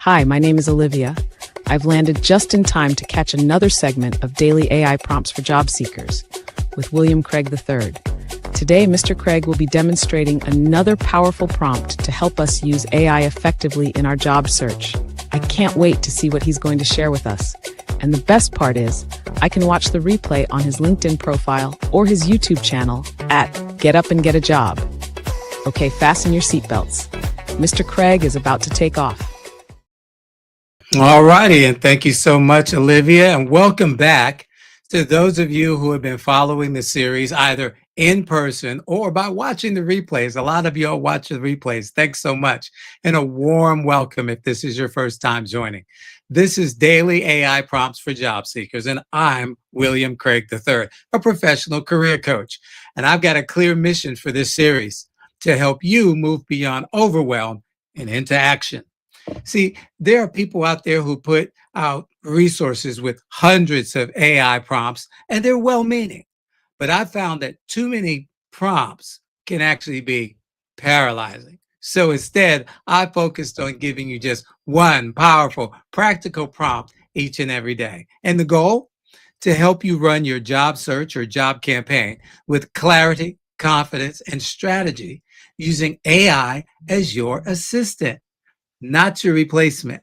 Hi, my name is Olivia. I've landed just in time to catch another segment of Daily AI Prompts for Job Seekers with William Craig III. Today, Mr. Craig will be demonstrating another powerful prompt to help us use AI effectively in our job search. I can't wait to see what he's going to share with us. And the best part is, I can watch the replay on his LinkedIn profile or his YouTube channel at Get Up and Get a Job. Okay, fasten your seatbelts. Mr. Craig is about to take off. All righty, and thank you so much, Olivia, and welcome back to those of you who have been following the series either in person or by watching the replays. A lot of you all watch the replays. Thanks so much, and a warm welcome if this is your first time joining. This is Daily AI Prompts for Job Seekers, and I'm William Craig III, a professional career coach, and I've got a clear mission for this series to help you move beyond overwhelm and into action. See, there are people out there who put out resources with hundreds of AI prompts, and they're well-meaning. But I found that too many prompts can actually be paralyzing. So instead, I focused on giving you just one powerful, practical prompt each and every day. And the goal? To help you run your job search or job campaign with clarity, confidence, and strategy using AI as your assistant. Not your replacement.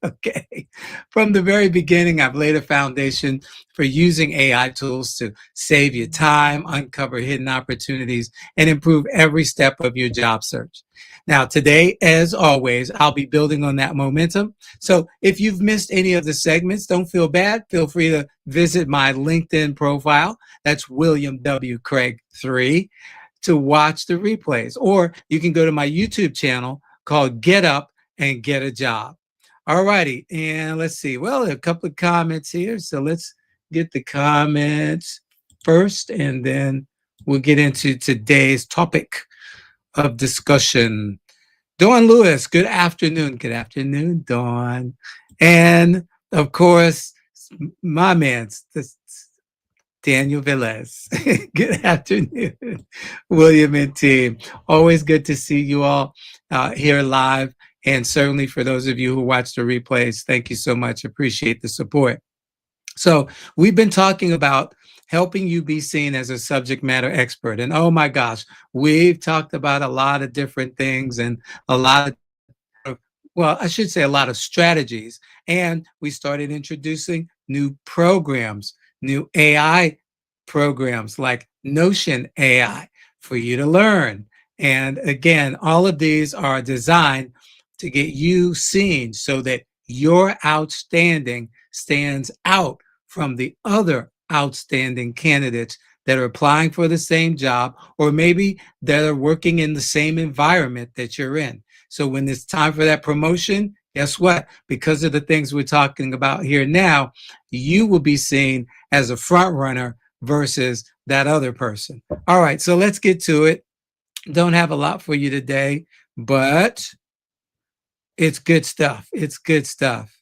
Okay. From the very beginning, I've laid a foundation for using AI tools to save you time, uncover hidden opportunities, and improve every step of your job search. Now, today, as always, I'll be building on that momentum. So if you've missed any of the segments, don't feel bad. Feel free to visit my LinkedIn profile. That's William W. Craig III to watch the replays. Or you can go to my YouTube channel called Get Up and Get a Job. All righty, and let's see. Well, a couple of comments here, so let's get the comments first, and then we'll get into today's topic of discussion. Dawn Lewis, good afternoon. Good afternoon, Dawn. And of course, my man, Daniel Velez. Good afternoon, William and team. Always good to see you all here live. And certainly for those of you who watch the replays, thank you so much. Appreciate the support. So we've been talking about helping you be seen as a subject matter expert. And oh my gosh, we've talked about a lot of different things and a lot of, well, I should say a lot of strategies. And we started introducing new programs, new AI programs like Notion AI for you to learn. And again, all of these are designed to get you seen so that your outstanding stands out from the other outstanding candidates that are applying for the same job, or maybe that are working in the same environment that you're in. So when it's time for that promotion, guess what? Because of the things we're talking about here now, you will be seen as a front runner versus that other person. All right, so let's get to it. Don't have a lot for you today, but it's good stuff. It's good stuff.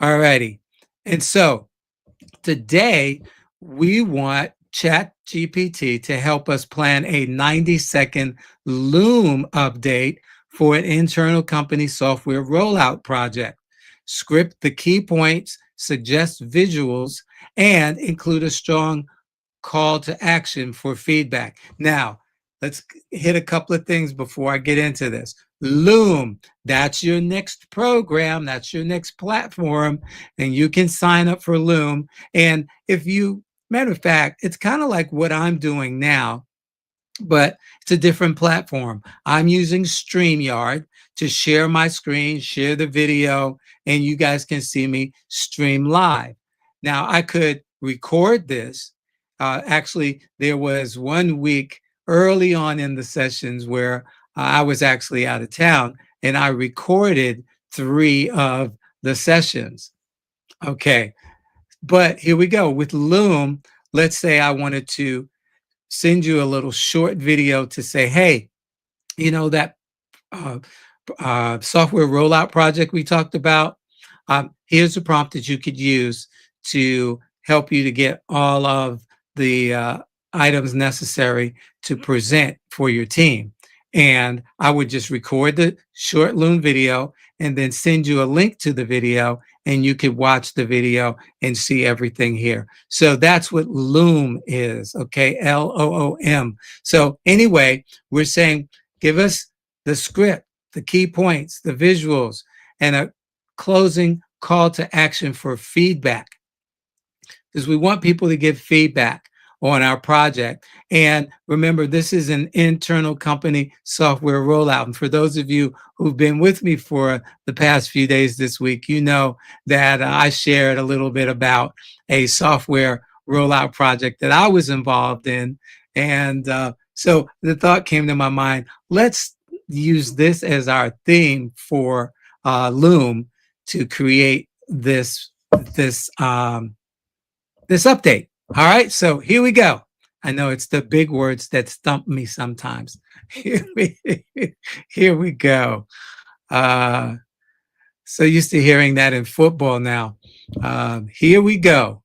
All righty. And so today we want ChatGPT to help us plan a 90-second Loom update for an internal company software rollout project. Script the key points, suggest visuals, and include a strong call to action for feedback. Now, let's hit a couple of things before I get into this. Loom, that's your next program, that's your next platform, and you can sign up for Loom. And if you, matter of fact, it's kind of like what I'm doing now, but it's a different platform. I'm using StreamYard to share my screen, share the video, and you guys can see me stream live. Now, I could record this. Actually, there was 1 week early on in the sessions where I was actually out of town and I recorded 3 of the sessions. Okay, but here we go. With Loom, let's say I wanted to send you a little short video to say, hey, you know, that software rollout project we talked about, here's a prompt that you could use to help you to get all of the items necessary to present for your team. And I would just record the short Loom video and then send you a link to the video, and you could watch the video and see everything here. So that's what Loom is, okay? Loom. So anyway, we're saying, give us the script, the key points, the visuals, and a closing call to action for feedback, because we want people to give feedback on our project. And remember, this is an internal company software rollout. And for those of you who've been with me for the past few days this week, you know that I shared a little bit about a software rollout project that I was involved in. And so the thought came to my mind, let's use this as our theme for Loom to create this update. All right, so here we go. I know it's the big words that stump me sometimes. Here we go. So used to hearing that in football now. Here we go.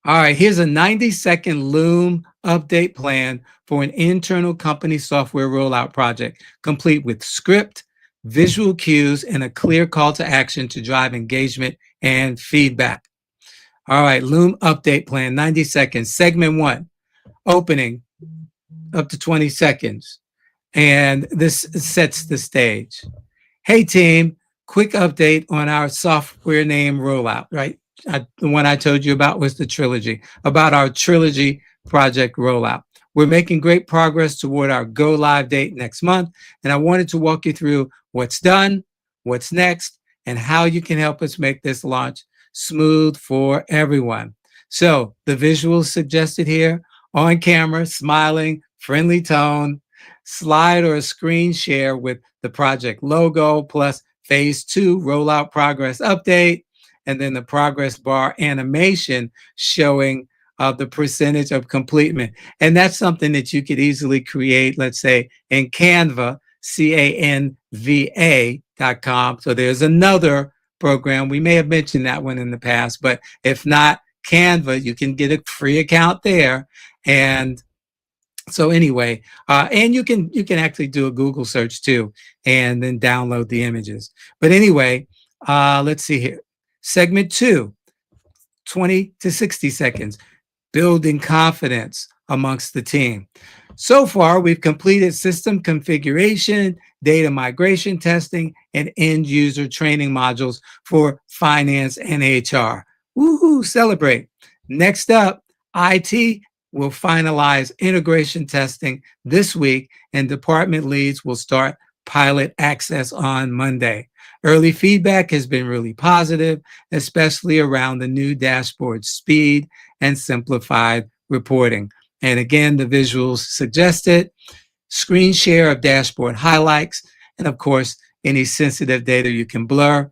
All right, here's a 90-second Loom update plan for an internal company software rollout project, complete with script, visual cues, and a clear call to action to drive engagement and feedback. All right, Loom update plan, 90 seconds. Segment 1, opening, up to 20 seconds. And this sets the stage. Hey team, quick update on our software name rollout, right? The one I told you about was the Trilogy, about our Trilogy project rollout. We're making great progress toward our go live date next month. And I wanted to walk you through what's done, what's next, and how you can help us make this launch smooth for everyone. So the visuals suggested here, on camera, smiling, friendly tone, slide or a screen share with the project logo, plus phase 2 rollout progress update, and then the progress bar animation showing the percentage of completion. And that's something that you could easily create, let's say, in Canva, canva.com. So there's another program. We may have mentioned that one in the past, but if not, Canva, you can get a free account there. And so anyway, and you can actually do a Google search too, and then download the images. But anyway, let's see here. Segment 2, 20 to 60 seconds, building confidence amongst the team. So far, we've completed system configuration, data migration testing, and end user training modules for finance and HR. Woohoo, celebrate. Next up, IT will finalize integration testing this week, and department leads will start pilot access on Monday. Early feedback has been really positive, especially around the new dashboard speed and simplified reporting. And again, the visuals suggested, screen share of dashboard highlights, and of course, any sensitive data you can blur.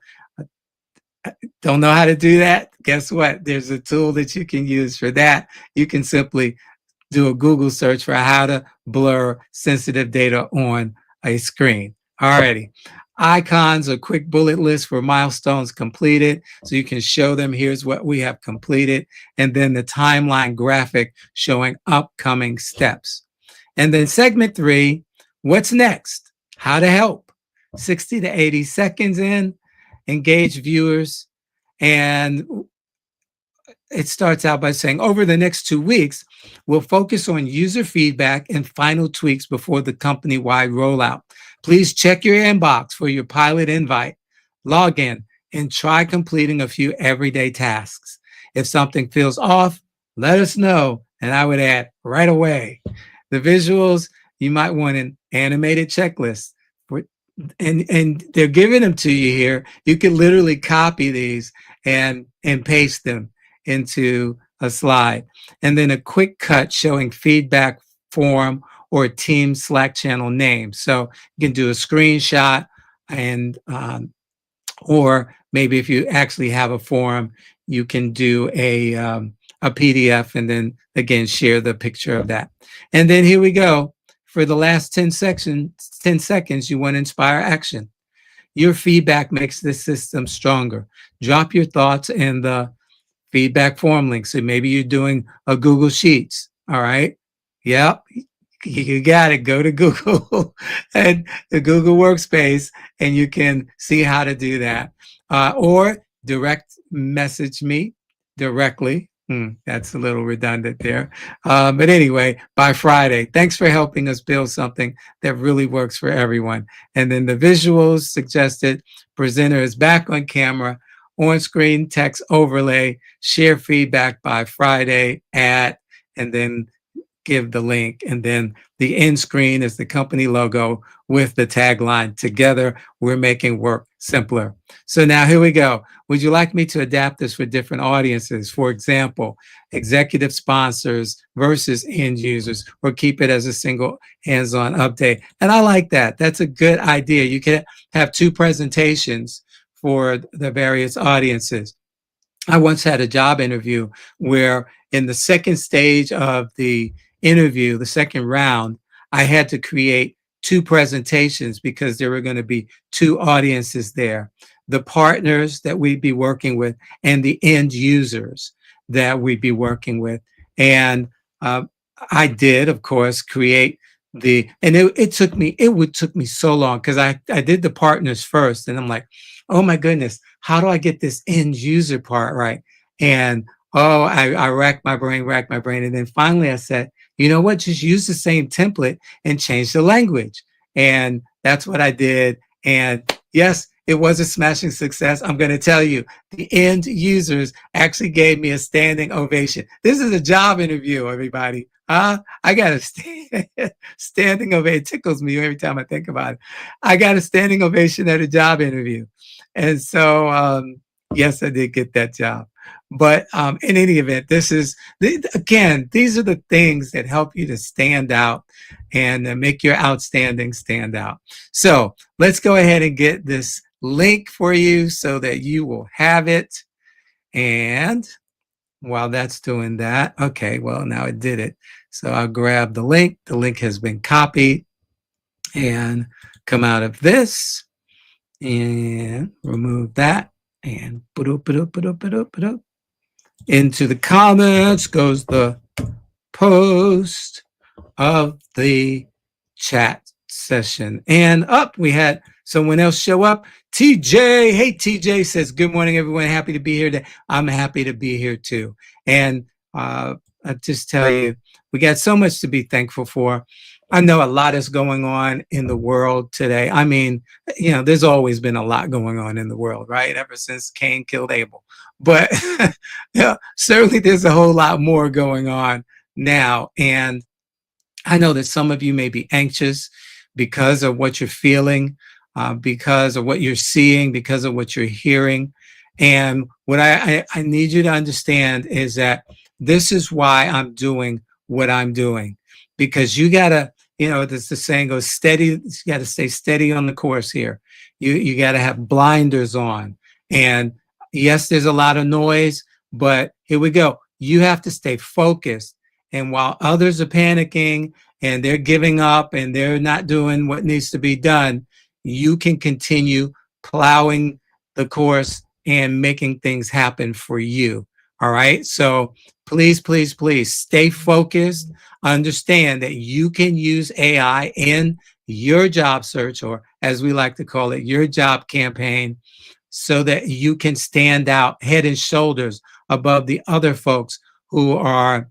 Don't know how to do that? Guess what? There's a tool that you can use for that. You can simply do a Google search for how to blur sensitive data on a screen. Alrighty. Icons, a quick bullet list for milestones completed. So you can show them, here's what we have completed. And then the timeline graphic showing upcoming steps. And then segment 3, what's next? How to help. 60 to 80 seconds in, engage viewers. And it starts out by saying, over the next 2 weeks, we'll focus on user feedback and final tweaks before the company-wide rollout. Please check your inbox for your pilot invite, log in, and try completing a few everyday tasks. If something feels off, let us know, and I would add right away. The visuals, you might want an animated checklist. And they're giving them to you here. You can literally copy these and paste them into a slide. And then a quick cut showing feedback form or team Slack channel name. So you can do a screenshot and or maybe if you actually have a forum, you can do a PDF and then again share the picture of that. And then here we go. For the last 10 seconds, you want to inspire action. Your feedback makes this system stronger. Drop your thoughts in the feedback form link. So maybe you're doing a Google Sheets. All right. Yep. you got it. Go to Google and the Google Workspace, and you can see how to do that. Or direct message me directly. That's a little redundant there. But anyway, by Friday, thanks for helping us build something that really works for everyone. And then the visuals suggested presenter is back on camera, on screen text overlay, share feedback by Friday at, and then give the link. And then the end screen is the company logo with the tagline, "Together, we're making work simpler." So now here we go. Would you like me to adapt this for different audiences? For example, executive sponsors versus end users, or keep it as a single hands-on update? And I like that. That's a good idea. You can have two presentations for the various audiences. I once had a job interview where in the second stage of the interview, the second round, I had to create two presentations because there were going to be two audiences there, the partners that we'd be working with and the end users that we'd be working with. And I did, of course, create it took me so long because I did the partners first, and I'm like, oh my goodness, how do I get this end user part right? And I racked my brain. And then finally I said, you know what, just use the same template and change the language. And that's what I did. And yes, it was a smashing success. I'm going to tell you, the end users actually gave me a standing ovation. This is a job interview, everybody. I got a standing ovation. It tickles me every time I think about it. I got a standing ovation at a job interview. And so, yes, I did get that job. But in any event, again, these are the things that help you to stand out and make your outstanding stand out. So let's go ahead and get this link for you so that you will have it. And while that's doing that, okay, well, now it did it. So I'll grab the link. The link has been copied and come out of this and remove that and into the comments goes the post of the chat session. And up, we had someone else show up. TJ, hey, TJ says, good morning, everyone. Happy to be here today. I'm happy to be here too. And I just tell you, we got so much to be thankful for. I know a lot is going on in the world today. I mean, you know, there's always been a lot going on in the world, right? Ever since Cain killed Abel. But yeah, certainly there's a whole lot more going on now. And I know that some of you may be anxious because of what you're feeling, because of what you're seeing, because of what you're hearing. And what I need you to understand is that this is why I'm doing what I'm doing, because you gotta, you know, this the saying goes, steady. You got to stay steady on the course here. You got to have blinders on. And yes, there's a lot of noise, but here we go. You have to stay focused. And while others are panicking and they're giving up and they're not doing what needs to be done, you can continue plowing the course and making things happen for you. All right. So please, please, please stay focused. Understand that you can use AI in your job search, or as we like to call it, your job campaign, so that you can stand out head and shoulders above the other folks who are,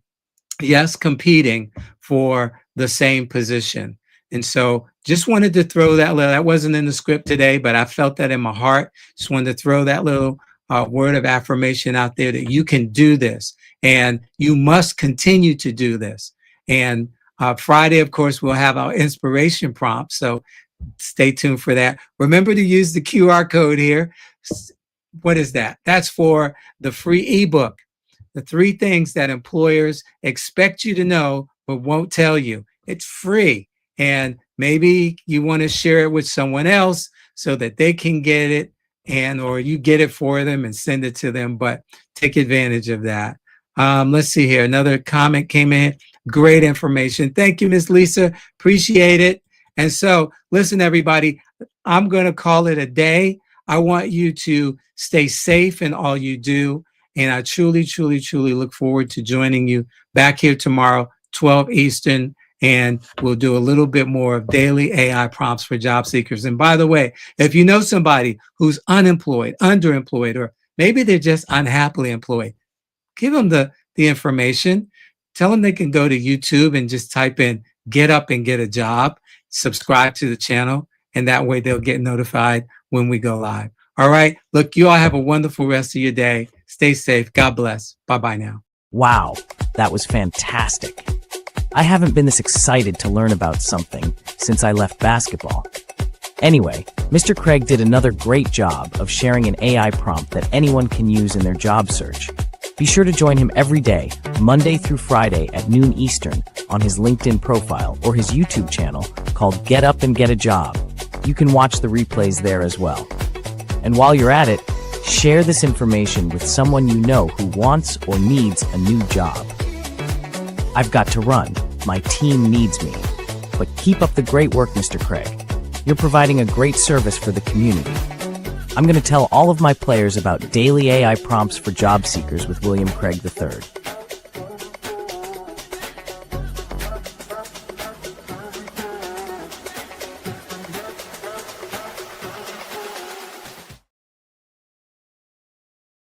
yes, competing for the same position. And so just wanted to throw that wasn't in the script today, but I felt that in my heart. Just wanted to throw that little word of affirmation out there that you can do this and you must continue to do this. And Friday, of course, we'll have our inspiration prompt. So stay tuned for that. Remember to use the QR code here. What is that? That's for the free ebook, the 3 things that employers expect you to know but won't tell you. It's free. And maybe you want to share it with someone else so that they can get it, and or you get it for them and send it to them, but take advantage of that. Let's see here. Another comment came in. Great information. Thank you, Miss Lisa. Appreciate it. And so, listen, everybody, I'm going to call it a day. I want you to stay safe in all you do. And I truly, truly, truly look forward to joining you back here tomorrow, 12 Eastern and we'll do a little bit more of daily AI prompts for job seekers. And by the way, if you know somebody who's unemployed, underemployed, or maybe they're just unhappily employed, give them the information. Tell them they can go to YouTube and just type in "get up and get a job," subscribe to the channel, and that way they'll get notified when we go live. All right. Look, you all have a wonderful rest of your day. Stay safe. God bless. Bye-bye now. Wow, that was fantastic. I haven't been this excited to learn about something since I left basketball. Anyway, Mr. Craig did another great job of sharing an AI prompt that anyone can use in their job search. Be sure to join him every day, Monday through Friday at noon Eastern, on his LinkedIn profile or his YouTube channel called Get Up and Get a Job. You can watch the replays there as well. And while you're at it, share this information with someone you know who wants or needs a new job. I've got to run. My team needs me. But keep up the great work, Mr. Craig. You're providing a great service for the community. I'm going to tell all of my players about daily AI prompts for job seekers with William Craig III.